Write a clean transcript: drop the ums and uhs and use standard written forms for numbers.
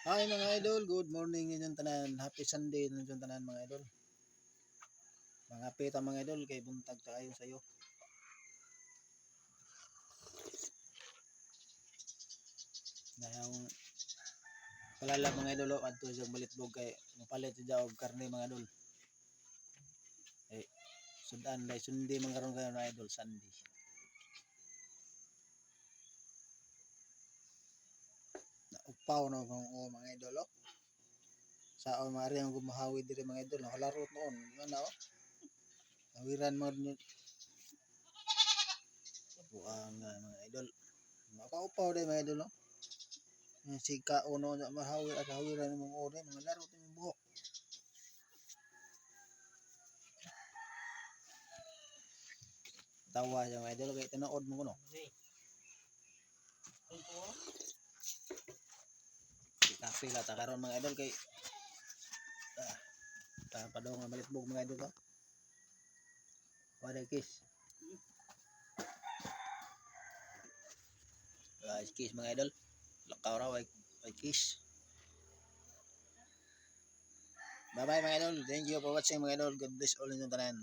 Hi mga idol, good morning inyong tanan. Happy Sunday inyong tanan mga idol. Mga pita mga idol kay buntag tayo sa iyo. Na yung palala mga idol adto sa balitbog kay mapalit sa og karne mga idol. Eh sudan dai sundi mga karon kayo mga idol Sunday. Na upaw no mga idol oh. Sa mari ang gumahawi diri mga idol, nakalarot noon. Ano oh? Awiran mo ni buang mga idol. Makaupaw dai mga idol oh. Yung sika uno na mahawi at hawiran ng mga ore, mga laro ng buhok. Tawa siya mga idol kay tinood mo kuno. Kape la ta karon mga idol kay padong nga balitbog mga idol ba. Wala kiss. Kiss mga idol. Lakaw raw ay kiss. Bye bye mga idol. Thank you for watching mga idol. God bless all in yung tanan.